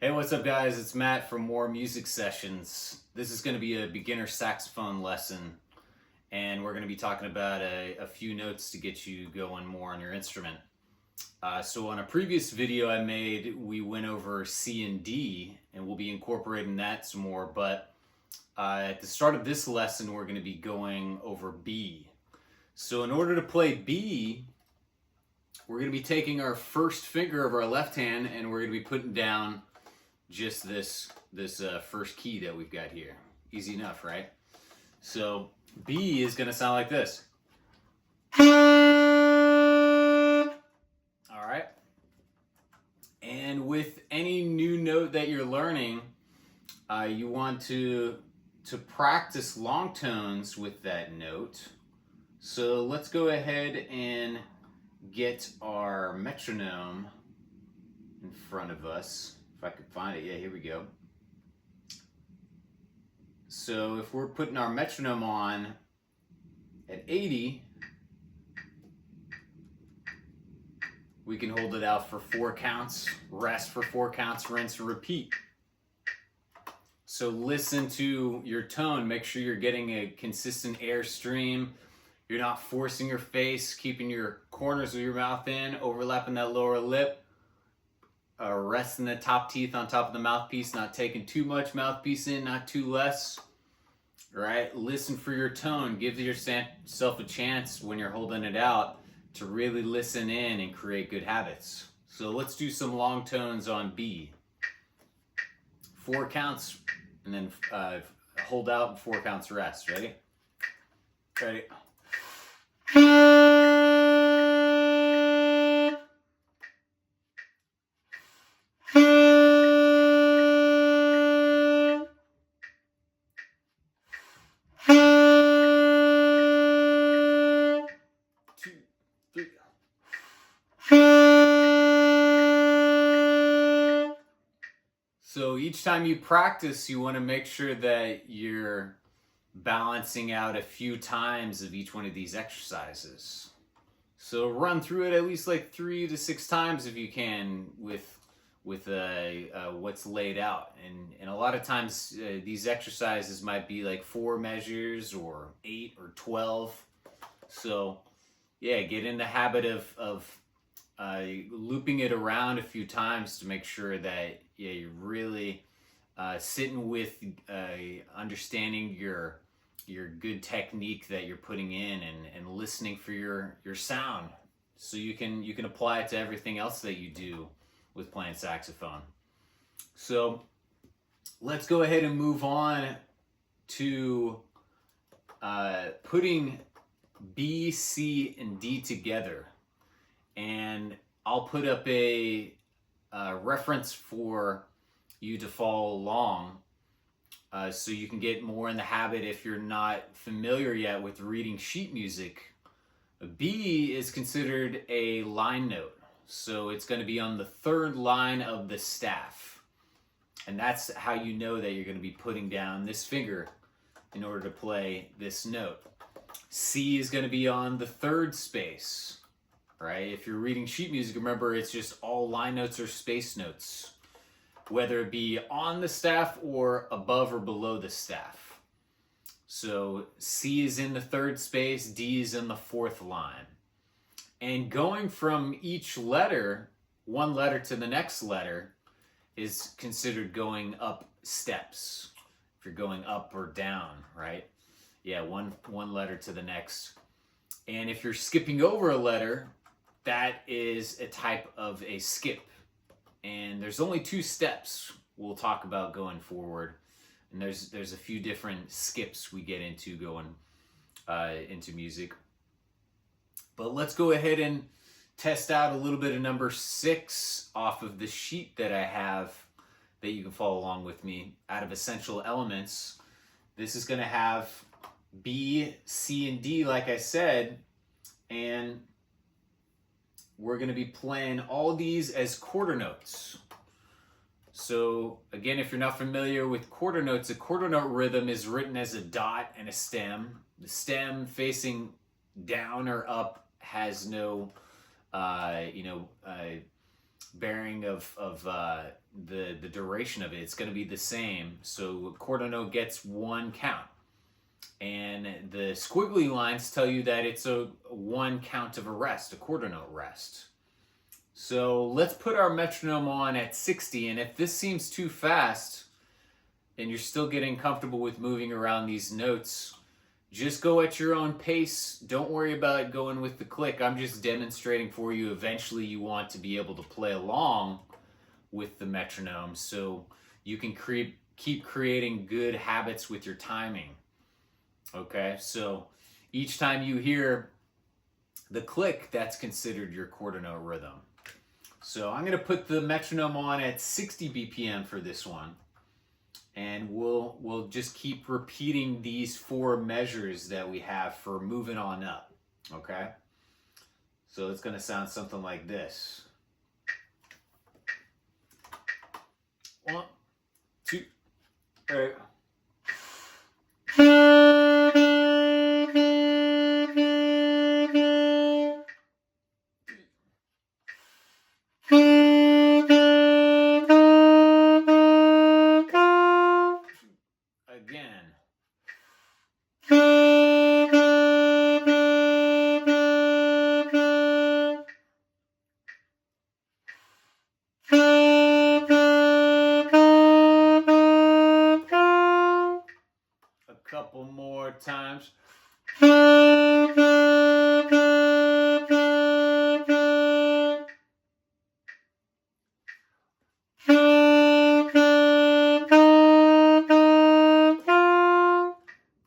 Hey, what's up, guys? It's Matt from More Music Sessions. This is going to be a beginner saxophone lesson, and we're going to be talking about a few notes to get you going more on your instrument. So on a previous video I made, we went over C and D, and we'll be incorporating that some more, but at the start of this lesson, we're going to be going over B. So in order to play B, we're going to be taking our first finger of our left hand, and we're going to be putting down just this first key that we've got here. Easy enough, right? So B is going to sound like this. All right. And with any new note that you're learning, you want to practice long tones with that note. So let's go ahead and get our metronome in front of us. If I could find it. Yeah, here we go. So if we're putting our metronome on at 80, we can hold it out for 4 counts, rest for 4 counts, rinse and repeat. So listen to your tone. Make sure you're getting a consistent air stream. You're not forcing your face, keeping your corners of your mouth in, overlapping that lower lip. Resting the top teeth on top of the mouthpiece, not taking too much mouthpiece in, not too less. Right? Listen for your tone. Give yourself a chance when you're holding it out to really listen in and create good habits. So let's do some long tones on B. 4 counts, and then hold out and 4 counts rest. Ready? Ready? So each time you practice, you want to make sure that you're balancing out a few times of each one of these exercises. So run through it at least like 3 to 6 times if you can with what's laid out. And a lot of times these exercises might be like 4 measures or 8 or 12. So yeah, get in the habit of looping it around a few times to make sure that you're really sitting with understanding your good technique that you're putting in and listening for your sound, so you can apply it to everything else that you do with playing saxophone. So let's go ahead and move on to putting B, C, and D together. And I'll put up a reference for you to follow along so you can get more in the habit if you're not familiar yet with reading sheet music. B is considered a line note. So it's going to be on the 3rd line of the staff. And that's how you know that you're going to be putting down this finger in order to play this note. C is going to be on the 3rd space. Right? If you're reading sheet music, remember it's just all line notes or space notes, whether it be on the staff or above or below the staff. So C is in the 3rd space, D is in the 4th line. And going from each letter, one letter to the next letter, is considered going up steps. If you're going up or down, right? Yeah, one letter to the next. And if you're skipping over a letter, that is a type of a skip. And there's only 2 steps we'll talk about going forward. And there's a few different skips we get into going into music. But let's go ahead and test out a little bit of number 6 off of the sheet that I have that you can follow along with me out of Essential Elements. This is going to have B, C, and D, like I said, and we're going to be playing all these as quarter notes. So again, if you're not familiar with quarter notes, a quarter note rhythm is written as a dot and a stem. The stem facing down or up has no bearing of the duration of it. It's going to be the same. So a quarter note gets one count. And the squiggly lines tell you that it's a one count of a rest, a quarter note rest. So let's put our metronome on at 60, and if this seems too fast and you're still getting comfortable with moving around these notes, just go at your own pace. Don't worry about going with the click. I'm just demonstrating for you. Eventually you want to be able to play along with the metronome so you can keep creating good habits with your timing. Okay, so each time you hear the click, that's considered your quarter note rhythm. So I'm going to put the metronome on at 60 BPM for this one. And we'll just keep repeating these 4 measures that we have for moving on up. Okay? So it's going to sound something like this. 1, 2, 3. Again. A couple more times.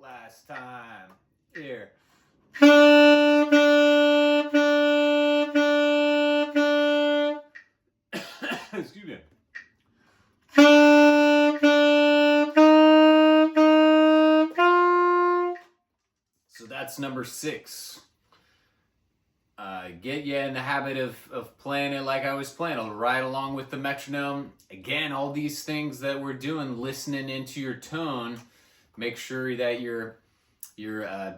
Last time. Here. Excuse me. So that's number 6. Get you in the habit of playing it like I was playing. I'll ride along with the metronome. Again, all these things that we're doing, listening into your tone, make sure that you're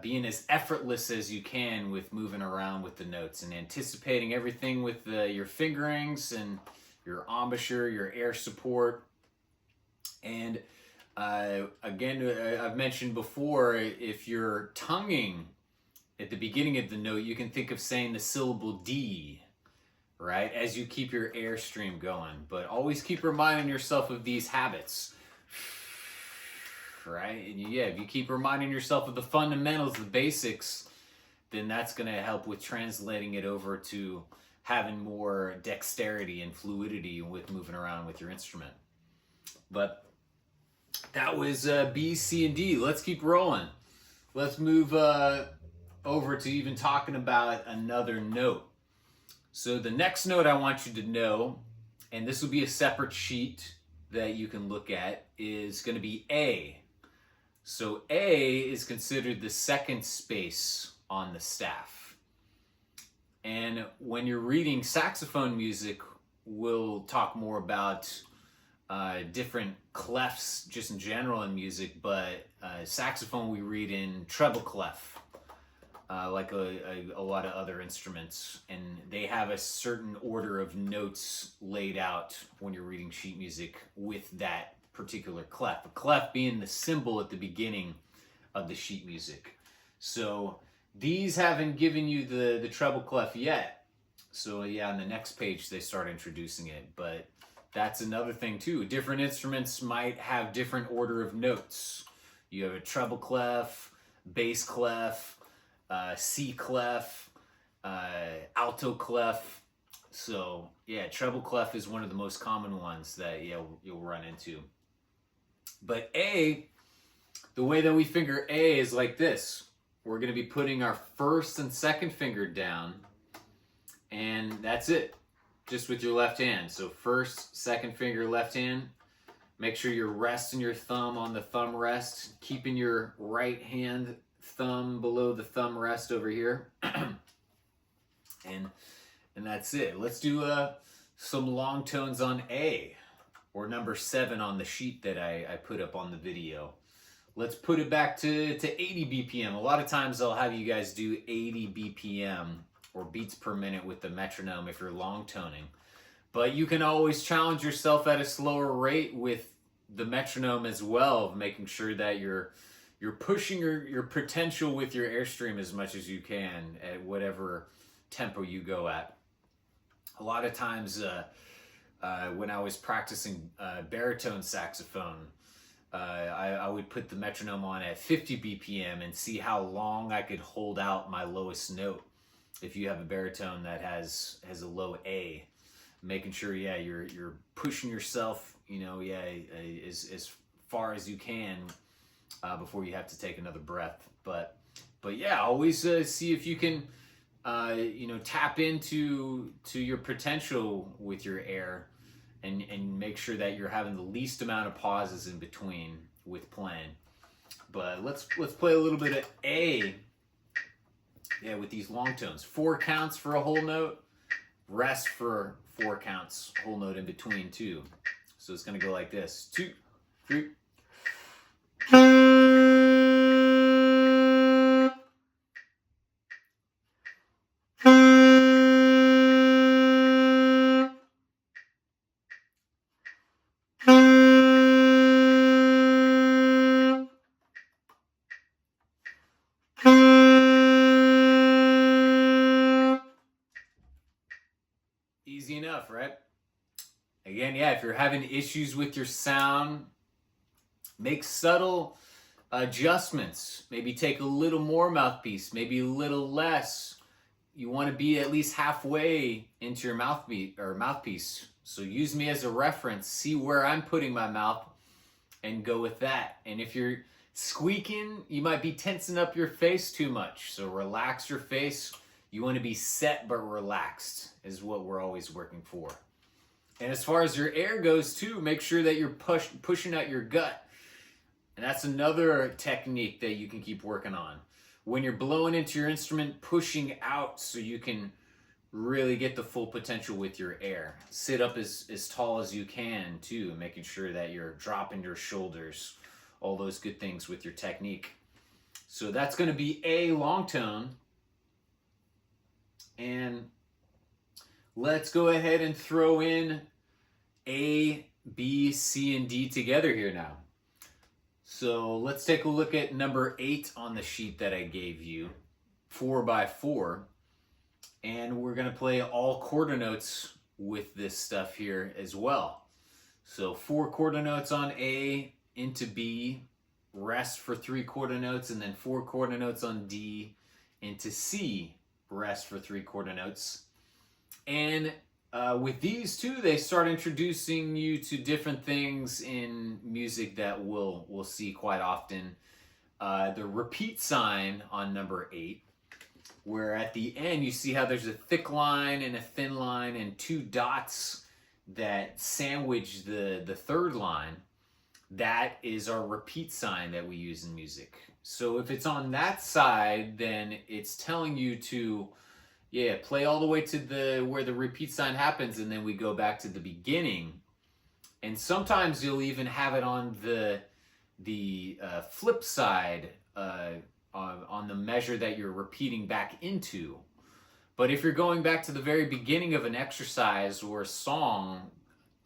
being as effortless as you can with moving around with the notes and anticipating everything with your fingerings and your embouchure, your air support. And again, I've mentioned before, if you're tonguing at the beginning of the note, you can think of saying the syllable D, right, as you keep your airstream going. But always keep reminding yourself of these habits, right? And yeah, if you keep reminding yourself of the fundamentals, the basics, then that's going to help with translating it over to having more dexterity and fluidity with moving around with your instrument. But that was B, C, and D. Let's keep rolling. Let's move over to even talking about another note. So the next note I want you to know, and this will be a separate sheet that you can look at, is going to be A. So A is considered the second space on the staff. And when you're reading saxophone music, we'll talk more about different clefs just in general in music, but saxophone we read in treble clef. Like a lot of other instruments, and they have a certain order of notes laid out when you're reading sheet music with that particular clef. A clef being the symbol at the beginning of the sheet music. So these haven't given you the treble clef yet. So yeah, on the next page they start introducing it, but that's another thing too. Different instruments might have different order of notes. You have a treble clef, bass clef, C clef, alto clef. So yeah, treble clef is one of the most common ones that you'll run into. But A, the way that we finger A is like this. We're going to be putting our first and second finger down, and that's it, just with your left hand. So first, second finger, left hand. Make sure you're resting your thumb on the thumb rest, keeping your right hand thumb below the thumb rest over here. and that's it. Let's do some long tones on A, or number 7 on the sheet that I put up on the video. Let's put it back to 80 BPM. A lot of times I'll have you guys do 80 BPM or beats per minute with the metronome if you're long toning. But you can always challenge yourself at a slower rate with the metronome as well, making sure that you're pushing your potential with your airstream as much as you can at whatever tempo you go at. A lot of times when I was practicing baritone saxophone, I would put the metronome on at 50 BPM and see how long I could hold out my lowest note. If you have a baritone that has a low A, making sure, yeah, you're pushing yourself, as far as you can before you have to take another breath. But yeah, always see if you can, tap into your potential with your air, and make sure that you're having the least amount of pauses in between with playing. But let's play a little bit of A. Yeah, with these long tones. 4 counts for a whole note, rest for 4 counts, whole note in between too. So it's gonna go like this. 2, 3. Easy enough, right? Again, yeah, if you're having issues with your sound, make subtle adjustments. Maybe take a little more mouthpiece, maybe a little less. You want to be at least halfway into your mouthpiece. So use me as a reference, see where I'm putting my mouth, and go with that. And if you're squeaking, you might be tensing up your face too much. So relax your face. You want to be set but relaxed is what we're always working for. And as far as your air goes too, make sure that you're pushing out your gut. And that's another technique that you can keep working on. When you're blowing into your instrument, pushing out so you can really get the full potential with your air. Sit up as tall as you can too, making sure that you're dropping your shoulders, all those good things with your technique. So that's going to be A long tone. And let's go ahead and throw in A, B, C, and D together here now. So let's take a look at number 8 on the sheet that I gave you, 4x4. And we're going to play all quarter notes with this stuff here as well. So 4 quarter notes on A into B, rest for 3 quarter notes, and then 4 quarter notes on D into C, rest for 3 quarter notes. And with these two, they start introducing you to different things in music that we'll see quite often. The repeat sign on number 8, where at the end you see how there's a thick line and a thin line and 2 dots that sandwich the third line. That is our repeat sign that we use in music. So if it's on that side, then it's telling you to, yeah, play all the way to where the repeat sign happens, and then we go back to the beginning. And sometimes you'll even have it on the flip side on the measure that you're repeating back into. But if you're going back to the very beginning of an exercise or a song,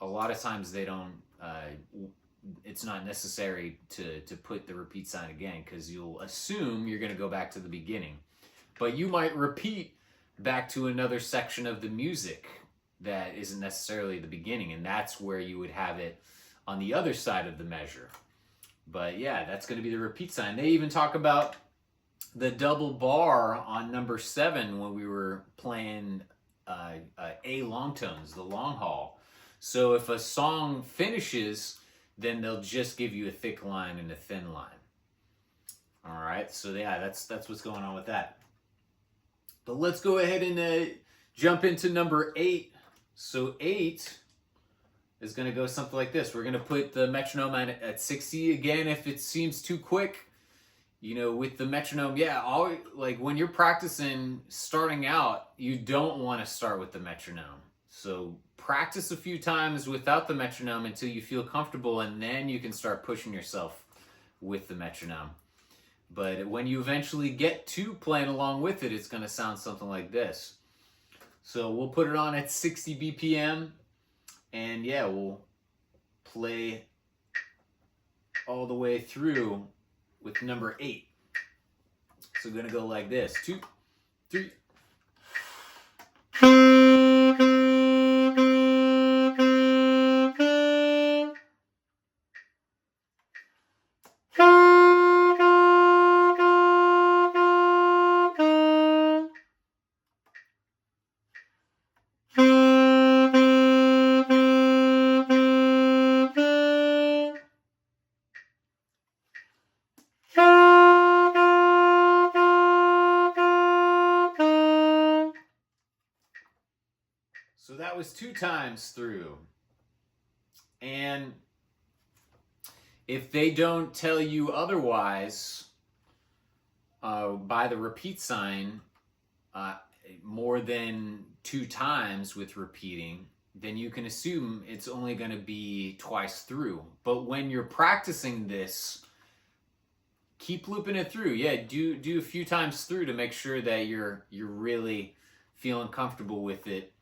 a lot of times they don't. It's not necessary to put the repeat sign again, because you'll assume you're going to go back to the beginning. But you might repeat back to another section of the music that isn't necessarily the beginning, and that's where you would have it on the other side of the measure. But yeah, that's going to be the repeat sign. They even talk about the double bar on number 7 when we were playing A long tones, the long haul. So if a song finishes, then they'll just give you a thick line and a thin line. All right, so yeah, that's what's going on with that. But let's go ahead and jump into number 8. So 8 is going to go something like this. We're going to put the metronome at 60 again. If it seems too quick, with the metronome, yeah, like when you're practicing starting out, you don't want to start with the metronome. So practice a few times without the metronome until you feel comfortable, and then you can start pushing yourself with the metronome. But when you eventually get to playing along with it, it's going to sound something like this. So we'll put it on at 60 BPM. And yeah, we'll play all the way through with number 8. So we're gonna go like this: 2, 3. So that was 2 times through. And if they don't tell you otherwise by the repeat sign more than 2 times with repeating, then you can assume it's only going to be twice through. But when you're practicing this, keep looping it through. Yeah, do a few times through to make sure that you're really feeling comfortable with it,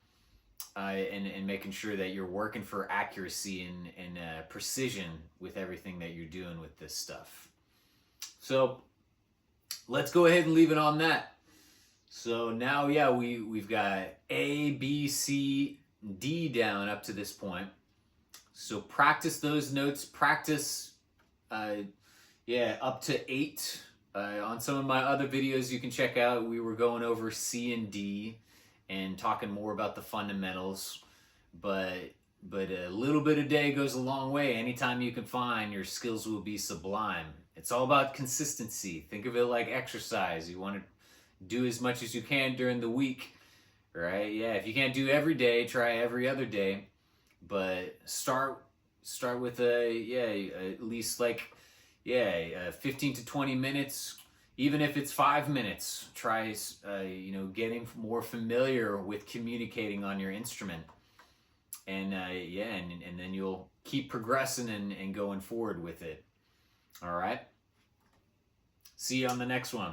and making sure that you're working for accuracy and precision with everything that you're doing with this stuff. So let's go ahead and leave it on that. So now, yeah, we've got A, B, C, D down up to this point. So practice those notes. Practice, up to 8. On some of my other videos you can check out, we were going over C and D and talking more about the fundamentals. But a little bit a day goes a long way. Anytime you can find, your skills will be sublime. It's all about consistency. Think of it like exercise. You want to do as much as you can during the week, right? Yeah, if you can't do every day, try every other day. But start with at least 15 to 20 minutes. Even if it's 5 minutes, try getting more familiar with communicating on your instrument. And and then you'll keep progressing and going forward with it. All right. See you on the next one.